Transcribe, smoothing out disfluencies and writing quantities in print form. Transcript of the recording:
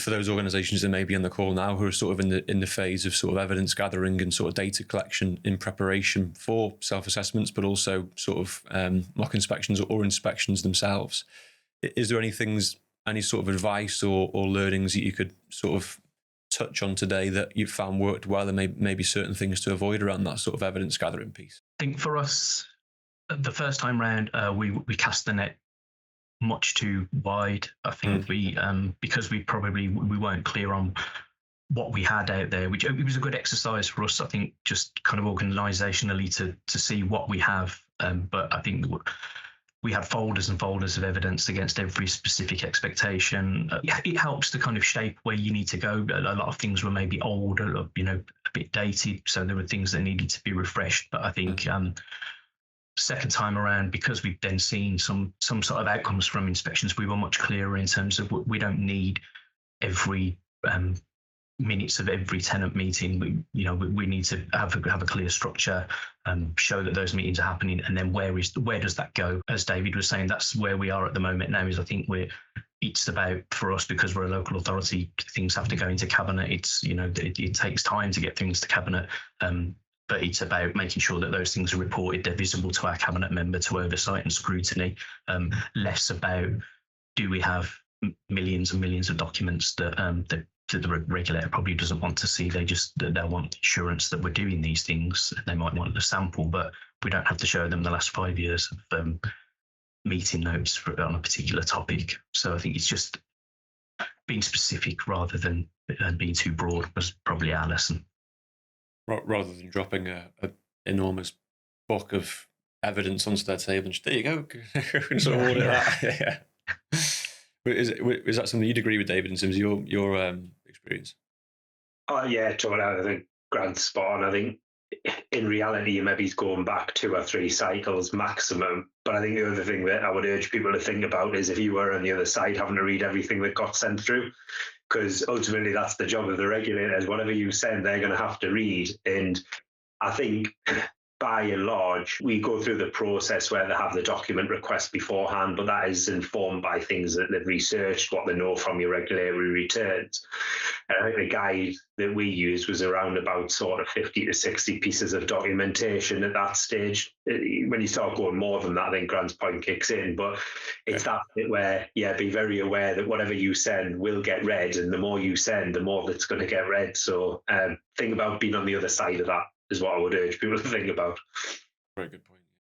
For those organisations that may be on the call now who are sort of in the phase of sort of evidence gathering and sort of data collection in preparation for self-assessments, but also sort of mock inspections or inspections themselves, is there any sort of advice or learnings that you could sort of touch on today that you found worked well, and maybe certain things to avoid around that sort of evidence gathering piece? I think for us, the first time round, we cast the net much too wide. I think we because we weren't clear on what we had out there, which it was a good exercise for us, I think, just kind of organisationally to see what we have. But I think we had folders and folders of evidence against every specific expectation. It helps to kind of shape where you need to go. A lot of things were maybe old, or, a bit dated, so there were things that needed to be refreshed. But I think second time around, because we've then seen some sort of outcomes from inspections, we were much clearer in terms of we don't need every minutes of every tenant meeting. We need to have a clear structure, show that those meetings are happening, and then where does that go? As David was saying, that's where we are at the moment now. Is I think it's about, for us, because we're a local authority, things have to go into cabinet. It's it takes time to get things to cabinet. But it's about making sure that those things are reported, they're visible to our cabinet member to oversight and scrutiny. Less about, do we have millions and millions of documents that the regulator probably doesn't want to see. They'll want assurance that we're doing these things. They might want a sample, but we don't have to show them the last 5 years of meeting notes on a particular topic. So I think it's just being specific rather than being too broad was probably our lesson. Rather than dropping an enormous book of evidence onto their table and just, there you go, sort of audit that. Yeah. Is that something you'd agree with, David, in terms of your experience? Oh yeah, totally. I think Grant's spot on. I think in reality, you maybe going back 2 or 3 cycles maximum. But I think the other thing that I would urge people to think about is if you were on the other side having to read everything that got sent through, because ultimately that's the job of the regulators. Whatever you send, they're going to have to read. And I think by and large, we go through the process where they have the document request beforehand, but that is informed by things that they've researched, what they know from your regulatory returns. And I think the guide that we used was around about sort of 50 to 60 pieces of documentation at that stage. When you start going more than that, I think Grant's point kicks in, but it's that bit where, be very aware that whatever you send will get read, and the more you send, the more that's going to get read. So think about being on the other side of that is what I would urge people to think about. Very good point.